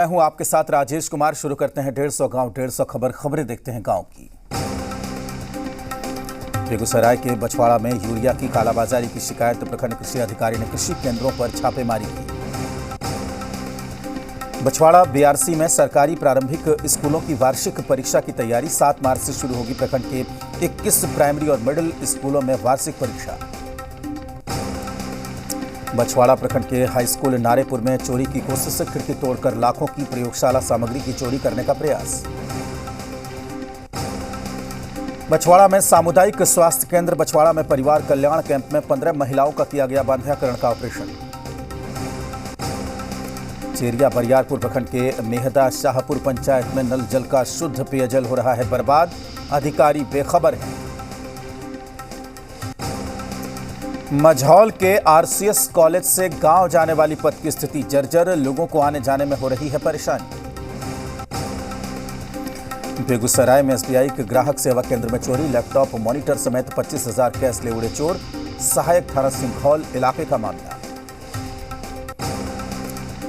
मैं हूं आपके साथ राजेश कुमार। शुरू करते हैं 150 गांव 150 खबरें देखते हैं गांव की। बेगूसराय के बछवाड़ा में यूरिया की कालाबाजारी की शिकायत प्रखंड कृषि अधिकारी ने कृषि केंद्रों पर छापेमारी की। बछवाड़ा बीआरसी में सरकारी प्रारंभिक स्कूलों की वार्षिक परीक्षा की तैयारी 7 मार्च से शुरू होगी। प्रखंड के 21 प्राइमरी और मिडिल स्कूलों में वार्षिक परीक्षा। बछवाड़ा प्रखंड के हाई स्कूल नारेपुर में चोरी की कोशिश से खिड़की तोड़कर लाखों की प्रयोगशाला सामग्री की चोरी करने का प्रयास। बछवाड़ा में सामुदायिक स्वास्थ्य केंद्र बछवाड़ा में परिवार कल्याण कैंप में 15 महिलाओं का किया गया बांध्याकरण का ऑपरेशन। चेरिया बरियारपुर प्रखंड के मेहदा शाहपुर पंचायत में नल जल का शुद्ध पेयजल हो रहा है बर्बाद, अधिकारी बेखबर हैं। मझौल के आरसीएस कॉलेज से गांव जाने वाली पथ की स्थिति जर्जर, लोगों को आने जाने में हो रही है परेशानी। बेगूसराय में एसबीआई के ग्राहक सेवा केंद्र में चोरी, लैपटॉप मॉनिटर समेत 25,000 कैश ले उड़े चोर। सहायक थाना सिंघौल इलाके का मामला।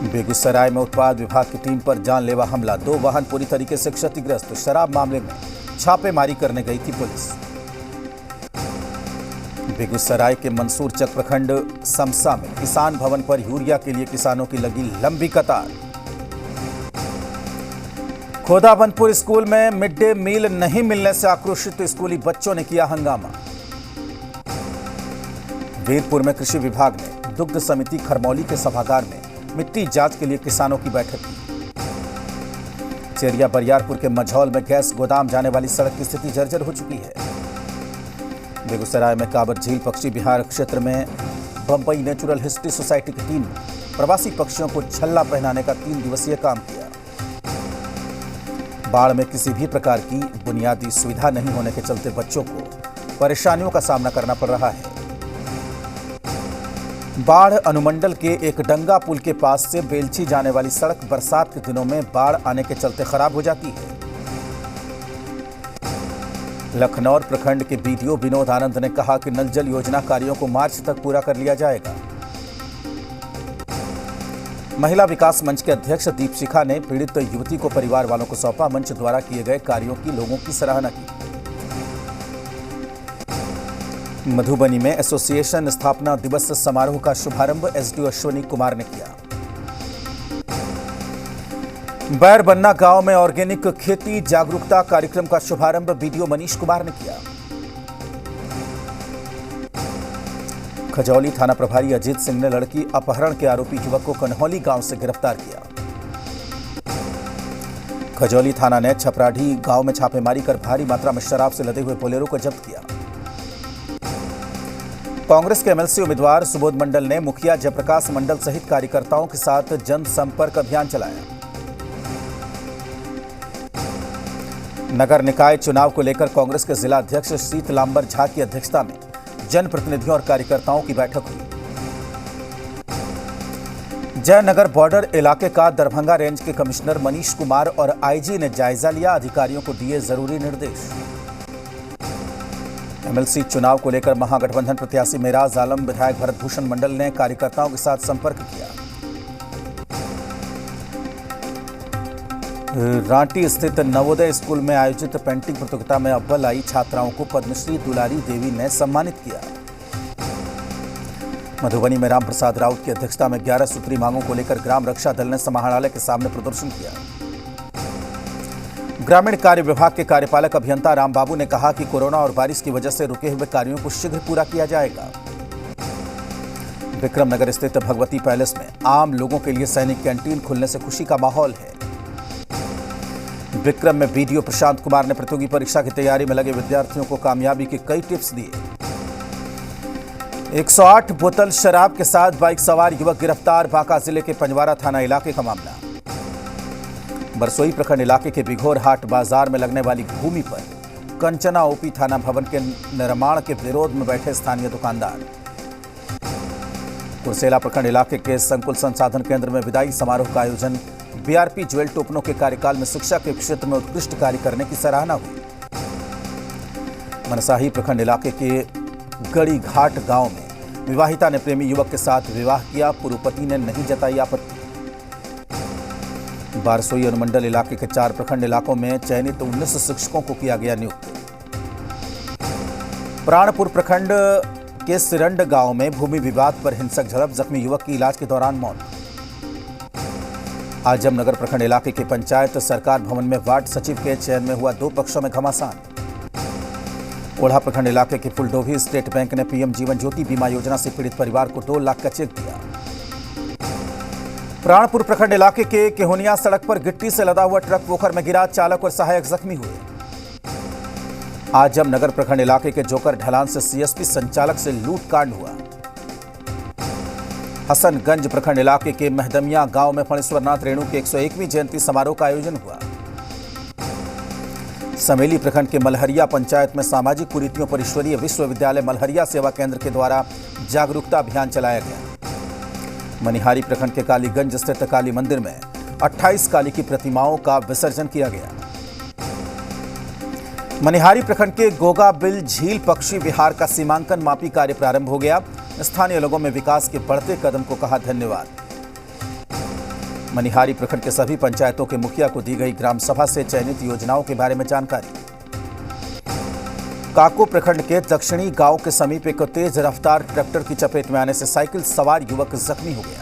बेगूसराय में उत्पाद विभाग की टीम पर जानलेवा हमला, 2 वाहन पूरी तरीके से क्षतिग्रस्त। शराब मामले में छापेमारी करने गई थी पुलिस। बेगूसराय के मंसूरचक प्रखंड समसा में किसान भवन पर यूरिया के लिए किसानों की लगी लंबी कतार। खोदाबंदपुर स्कूल में मिड डे मील नहीं मिलने से आक्रोशित स्कूली बच्चों ने किया हंगामा। वीरपुर में कृषि विभाग ने दुग्ध समिति खरमौली के सभागार में मिट्टी जांच के लिए किसानों की बैठक की। चेरिया बरियारपुर के मझौल में गैस गोदाम जाने वाली सड़क की स्थिति जर्जर हो चुकी है। बेगूसराय में काबर झील पक्षी विहार क्षेत्र में बंबई नेचुरल हिस्ट्री सोसाइटी की टीम ने प्रवासी पक्षियों को छल्ला पहनाने का 3 दिवसीय काम किया। बाढ़ में किसी भी प्रकार की बुनियादी सुविधा नहीं होने के चलते बच्चों को परेशानियों का सामना करना पड़ रहा है। बाढ़ अनुमंडल के एक डंगा पुल के पास से बेलछी जाने वाली सड़क बरसात के दिनों में बाढ़ आने के चलते खराब हो जाती है। लखनौर प्रखंड के बीडीओ विनोद आनंद ने कहा कि नल जल योजना कार्यों को मार्च तक पूरा कर लिया जाएगा। महिला विकास मंच के अध्यक्ष दीपशिखा ने पीड़ित युवती को परिवार वालों को सौंपा। मंच द्वारा किए गए कार्यों की लोगों की सराहना की। मधुबनी में एसोसिएशन स्थापना दिवस समारोह का शुभारंभ एसडीओ अश्विनी कुमार ने किया। बैरबन्ना गांव में ऑर्गेनिक खेती जागरूकता कार्यक्रम का शुभारंभ बीडीओ मनीष कुमार ने किया। खजौली थाना प्रभारी अजीत सिंह ने लड़की अपहरण के आरोपी युवक को कन्हौली गांव से गिरफ्तार किया। खजौली थाना ने छपराढ़ी गांव में छापेमारी कर भारी मात्रा में शराब से लदे हुए बोलेरो को जब्त किया। कांग्रेस के एमएलसी उम्मीदवार सुबोध मंडल ने मुखिया जयप्रकाश मंडल सहित कार्यकर्ताओं के साथ जनसंपर्क अभियान चलाया। नगर निकाय चुनाव को लेकर कांग्रेस के जिला अध्यक्ष शीतलांबर झा की अध्यक्षता में जनप्रतिनिधियों और कार्यकर्ताओं की बैठक हुई। जयनगर बॉर्डर इलाके का दरभंगा रेंज के कमिश्नर मनीष कुमार और आईजी ने जायजा लिया। अधिकारियों को दिए जरूरी निर्देश। एमएलसी चुनाव को लेकर महागठबंधन प्रत्याशी मेराज आलम विधायक भरत भूषण मंडल ने कार्यकर्ताओं के साथ संपर्क किया। रांटी स्थित नवोदय स्कूल में आयोजित पेंटिंग प्रतियोगिता में अव्वल आई छात्राओं को पद्मश्री दुलारी देवी ने सम्मानित किया। मधुबनी में राम प्रसाद राउत की अध्यक्षता में 11 सूत्री मांगों को लेकर ग्राम रक्षा दल ने समाहरणालय के सामने प्रदर्शन किया। ग्रामीण कार्य विभाग के कार्यपालक अभियंता रामबाबू ने कहा कि कोरोना और बारिश की वजह से रुके हुए कार्यों को शीघ्र पूरा किया जाएगा। विक्रमनगर स्थित भगवती पैलेस में आम लोगों के लिए सैनिक कैंटीन खुलने से खुशी का माहौल है। विक्रम में बीडीओ प्रशांत कुमार ने प्रतियोगी परीक्षा की तैयारी में लगे विद्यार्थियों को कामयाबी के कई टिप्स दिए। 108 बोतल शराब के साथ बाइक सवार युवक गिरफ्तार। बांका जिले के पंजवारा थाना इलाके का मामला। बरसोई प्रखंड इलाके के बिघोर हाट बाजार में लगने वाली भूमि पर कंचना ओपी थाना भवन के निर्माण के विरोध में बैठे स्थानीय दुकानदार। कुर्सेला प्रखंड इलाके के संकुल संसाधन केंद्र में विदाई समारोह का आयोजन। बीआरपी ज्वेल टोपनों के कार्यकाल में शिक्षा के क्षेत्र में उत्कृष्ट कार्य करने की सराहना हुई। मनसाही प्रखंड इलाके के गड़ी घाट गांव में विवाहिता ने प्रेमी युवक के साथ विवाह किया। पूर्व पति ने नहीं जताई आपत्ति। बारसोई अनुमंडल इलाके के 4 प्रखंड इलाकों में चयनित 19 शिक्षकों को किया गया नियुक्त। प्राणपुर प्रखंड के सिरंड गांव में भूमि विवाद पर हिंसक झड़प, जख्मी युवक की इलाज के दौरान मौत। आजमनगर प्रखंड इलाके के पंचायत सरकार भवन में वार्ड सचिव के चयन में हुआ 2 पक्षों में घमासान। ओढ़ा प्रखंड इलाके के फुलडोभी स्टेट बैंक ने पीएम जीवन ज्योति बीमा योजना से पीड़ित परिवार को 2 लाख का चेक दिया। प्राणपुर प्रखंड इलाके के केहोनिया सड़क पर गिट्टी से लदा हुआ ट्रक पोखर में गिरा, चालक और सहायक जख्मी हुए। आजमनगर प्रखंड इलाके के जोकर ढलान से सीएसपी संचालक से लूटकांड हुआ। हसनगंज प्रखंड इलाके के महदमिया गांव में फणीश्वरनाथ रेणु के 101वीं जयंती समारोह का आयोजन हुआ। समेली प्रखंड के मलहरिया पंचायत में सामाजिक कुरीतियों पर ईश्वरीय विश्वविद्यालय मलहरिया सेवा केंद्र के द्वारा जागरूकता अभियान चलाया गया। मनिहारी प्रखंड के कालीगंज स्थित काली मंदिर में 28 काली की प्रतिमाओं का विसर्जन किया गया। मनिहारी प्रखंड के गोगाबिल झील पक्षी विहार का सीमांकन मापी कार्य प्रारंभ हो गया। स्थानीय लोगों में विकास के बढ़ते कदम को कहा धन्यवाद। मनिहारी प्रखंड के सभी पंचायतों के मुखिया को दी गई ग्राम सभा से चयनित योजनाओं के बारे में जानकारी। काको प्रखंड के दक्षिणी गांव के समीप एक तेज रफ्तार ट्रैक्टर की चपेट में आने से साइकिल सवार युवक जख्मी हो गया।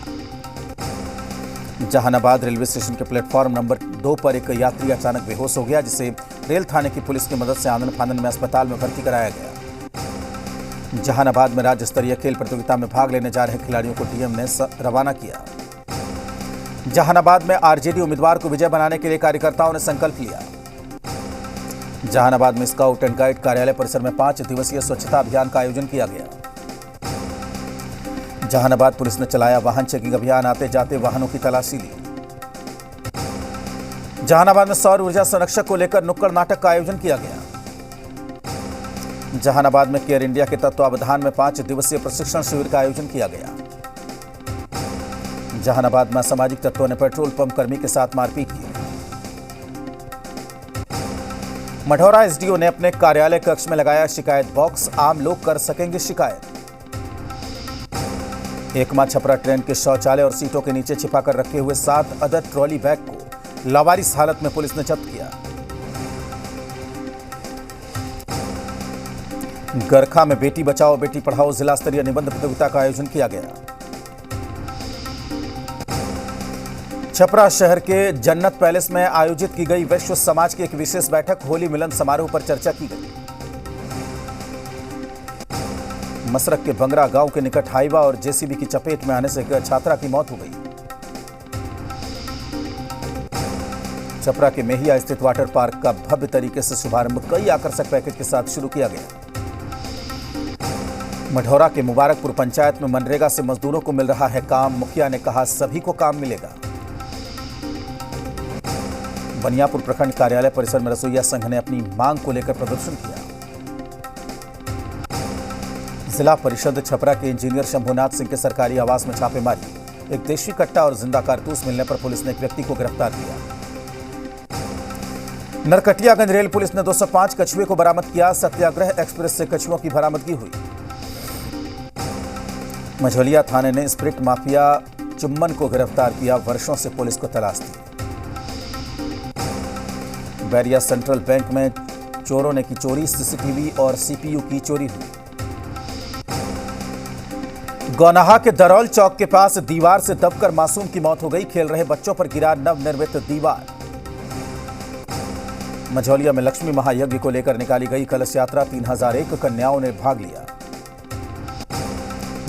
जहानाबाद रेलवे स्टेशन के प्लेटफॉर्म नंबर 2 पर एक यात्री अचानक बेहोश हो गया, जिसे रेल थाने की पुलिस की मदद से आनन फानन में अस्पताल में भर्ती कराया गया। जहानाबाद में राज्य स्तरीय खेल प्रतियोगिता में भाग लेने जा रहे खिलाड़ियों को डीएम ने रवाना किया। जहानाबाद में आरजेडी उम्मीदवार को विजय बनाने के लिए कार्यकर्ताओं ने संकल्प लिया। जहानाबाद में स्काउट एंड गाइड कार्यालय परिसर में 5 दिवसीय स्वच्छता अभियान का आयोजन किया गया। जहानाबाद पुलिस ने चलाया वाहन चेकिंग अभियान, आते जाते वाहनों की तलाशी ली। जहानाबाद में सौर ऊर्जा संरक्षक को लेकर नुक्कड़ नाटक का आयोजन किया गया। जहानाबाद में केयर इंडिया के तत्वावधान में 5 दिवसीय प्रशिक्षण शिविर का आयोजन किया गया। जहानाबाद में असामाजिक तत्वों ने पेट्रोल पंप कर्मी के साथ मारपीट की। मढ़ौरा एसडीओ ने अपने कार्यालय कक्ष में लगाया शिकायत बॉक्स, आम लोग कर सकेंगे शिकायत। एकमा छपरा ट्रेन के शौचालय और सीटों के नीचे छिपाकर रखे हुए 7 अदद ट्रॉली बैग को लावारिस हालत में पुलिस ने जब्त किया। गरखा में बेटी बचाओ बेटी पढ़ाओ जिला स्तरीय निबंध प्रतियोगिता का आयोजन किया गया। छपरा शहर के जन्नत पैलेस में आयोजित की गई वैश्य समाज की एक विशेष बैठक, होली मिलन समारोह पर चर्चा की गई। मसरक के बंगरा गांव के निकट हाईवा और जेसीबी की चपेट में आने से एक छात्रा की मौत हो गई। छपरा के मेहिया स्थित वाटर पार्क का भव्य तरीके से शुभारंभ कई आकर्षक पैकेज के साथ शुरू किया गया। मढ़ौरा के मुबारकपुर पंचायत में मनरेगा से मजदूरों को मिल रहा है काम, मुखिया ने कहा सभी को काम मिलेगा। बनियापुर प्रखंड कार्यालय परिसर में रसोइया संघ ने अपनी मांग को लेकर प्रदर्शन किया। जिला परिषद छपरा के इंजीनियर शंभुनाथ सिंह के सरकारी आवास में छापेमारी, एक देशी कट्टा और जिंदा कारतूस मिलने पर पुलिस ने एक व्यक्ति को गिरफ्तार किया। नरकटियागंज रेल पुलिस ने 205 कछुए को बरामद किया। सत्याग्रह एक्सप्रेस से कछुओं की बरामदगी हुई। मझौलिया थाने ने स्प्रिट माफिया चुम्बन को गिरफ्तार किया, वर्षों से पुलिस को तलाश थी। बैरिया सेंट्रल बैंक में चोरों ने की चोरी, सीसीटीवी और सीपीयू की चोरी हुई। गौनाहा के दरौल चौक के पास दीवार से दबकर मासूम की मौत हो गई, खेल रहे बच्चों पर गिरा नवनिर्मित दीवार। मझौलिया में लक्ष्मी महायज्ञ को लेकर निकाली गई कलश यात्रा, 3001 कन्याओं ने भाग लिया।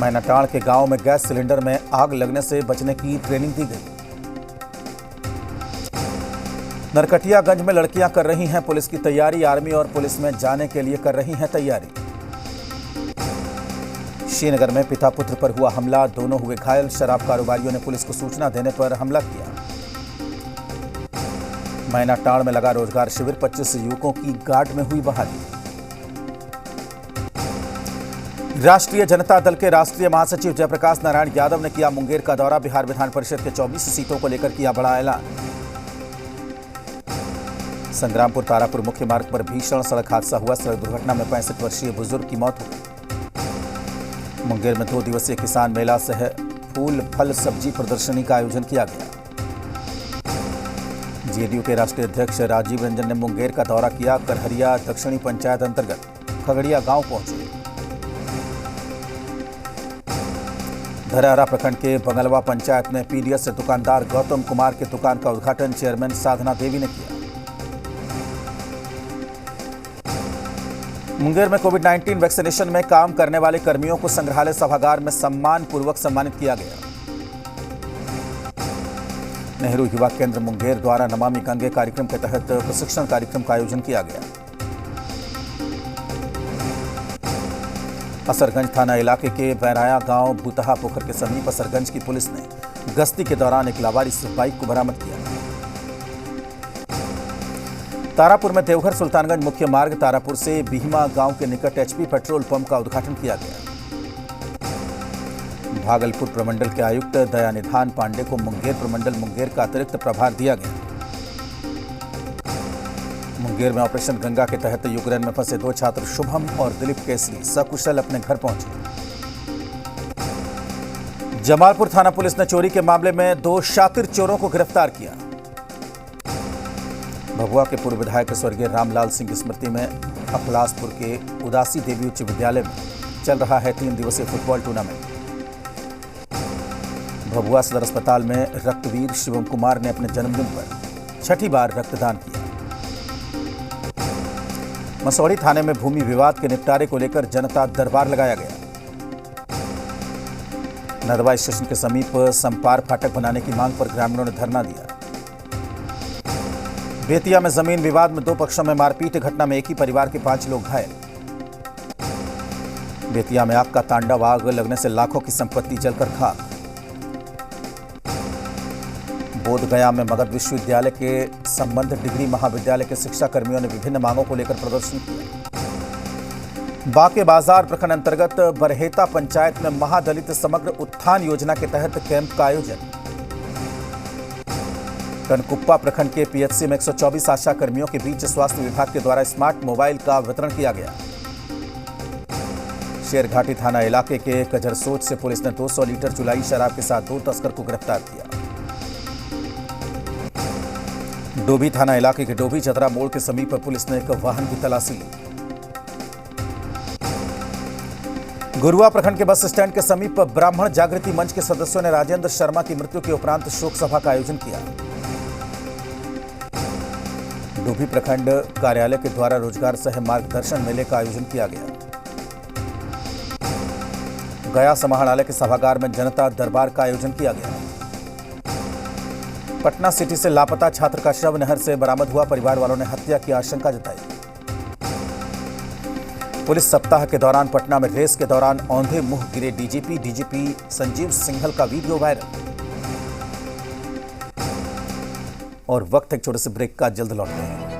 मैनाटाड़ के गांव में गैस सिलेंडर में आग लगने से बचने की ट्रेनिंग दी गई। नरकटियागंज में लड़कियां कर रही हैं पुलिस की तैयारी, आर्मी और पुलिस में जाने के लिए कर रही हैं तैयारी। श्रीनगर में पिता पुत्र पर हुआ हमला, दोनों हुए घायल, शराब कारोबारियों ने पुलिस को सूचना देने पर हमला किया। मैनाटाड़ में लगा रोजगार शिविर, 25 युवकों की गार्ड में हुई बहाली। राष्ट्रीय जनता दल के राष्ट्रीय महासचिव जयप्रकाश नारायण यादव ने किया मुंगेर का दौरा, बिहार विधान परिषद के 24 सीटों को लेकर किया बड़ा ऐलान। संग्रामपुर तारापुर मुख्य मार्ग पर भीषण सड़क हादसा हुआ, सड़क दुर्घटना में 65 वर्षीय बुजुर्ग की मौत हो गई। मुंगेर में 2 दिवसीय किसान मेला सह फूल फल सब्जी प्रदर्शनी का आयोजन किया गया। जेडीयू के राष्ट्रीय अध्यक्ष राजीव रंजन ने मुंगेर का दौरा किया। करहरिया दक्षिणी पंचायत अंतर्गत खगड़िया गांव पहुंचे। धरहरा प्रखंड के बंगलवा पंचायत में पीडीएस से दुकानदार गौतम कुमार के दुकान का उद्घाटन चेयरमैन साधना देवी ने किया। मुंगेर में कोविड-19 वैक्सीनेशन में काम करने वाले कर्मियों को संग्रहालय सभागार में सम्मान पूर्वक सम्मानित किया गया। नेहरू युवा केंद्र मुंगेर द्वारा नमामि गंगे कार्यक्रम के तहत प्रशिक्षण कार्यक्रम का आयोजन किया गया। असरगंज थाना इलाके के बैराया गांव भूतहा पोखर के समीप असरगंज की पुलिस ने गश्ती के दौरान एक लावारिस बाइक को बरामद किया। तारापुर में देवघर सुल्तानगंज मुख्य मार्ग तारापुर से बीहमा गांव के निकट एचपी पेट्रोल पंप का उद्घाटन किया गया। भागलपुर प्रमंडल के आयुक्त दयानिधान पांडे को मुंगेर प्रमंडल मुंगेर का अतिरिक्त प्रभार दिया गया। मुंगेर में ऑपरेशन गंगा के तहत यूक्रेन में फंसे 2 छात्र शुभम और दिलीप केसरी सकुशल अपने घर पहुंचे। जमालपुर थाना पुलिस ने चोरी के मामले में 2 शातिर चोरों को गिरफ्तार किया। भभुआ के पूर्व विधायक स्वर्गीय रामलाल सिंह की स्मृति में अखलासपुर के उदासी देवी उच्च विद्यालय में चल रहा है 3 दिवसीय फुटबॉल टूर्नामेंट। भभुआ सदर अस्पताल में रक्तवीर शिवम कुमार ने अपने जन्मदिन पर 6ठी बार रक्तदान किया। मसौड़ी थाने में भूमि विवाद के निपटारे को लेकर जनता दरबार लगाया गया। नरवा स्टेशन के समीप संपार फाटक बनाने की मांग पर ग्रामीणों ने धरना दिया। बेतिया में जमीन विवाद में 2 पक्षों में मारपीट घटना में एक ही परिवार के 5 लोग घायल। बेतिया में आग का तांडव, आग लगने से लाखों की संपत्ति जलकर खाक। बोधगया में मगध विश्वविद्यालय के संबंध डिग्री महाविद्यालय के शिक्षा कर्मियों ने विभिन्न मांगों को लेकर प्रदर्शन किया। बाके बाजार प्रखंड अंतर्गत बरहेता पंचायत में महादलित समग्र उत्थान योजना के तहत कैंप का आयोजन। कनकुप्पा प्रखंड के पीएचसी में 124 आशा कर्मियों के बीच स्वास्थ्य विभाग के द्वारा स्मार्ट मोबाइल का वितरण किया गया। शेरघाटी थाना इलाके के कजरसोच से पुलिस ने 200 लीटर चुलाई शराब के साथ 2 तस्कर को गिरफ्तार किया। डोभी थाना इलाके के डोभी चतरा मोड़ के समीप पुलिस ने एक वाहन की तलाशी ली। गुरुआ प्रखंड के बस स्टैंड के समीप ब्राह्मण जागृति मंच के सदस्यों ने राजेंद्र शर्मा की मृत्यु के उपरांत शोक सभा का आयोजन किया। डोभी प्रखंड कार्यालय के द्वारा रोजगार सह मार्गदर्शन मेले का आयोजन किया गया। गया समाहरणालय के सभागार में जनता दरबार का आयोजन किया गया। पटना सिटी से लापता छात्र का शव नहर से बरामद हुआ। परिवार वालों ने हत्या की आशंका जताई। पुलिस सप्ताह के दौरान पटना में रेस के दौरान औंधे मुंह गिरे डीजीपी संजीव सिंघल का वीडियो वायरल। और वक्त एक छोटे से ब्रेक का, जल्द लौटते हैं।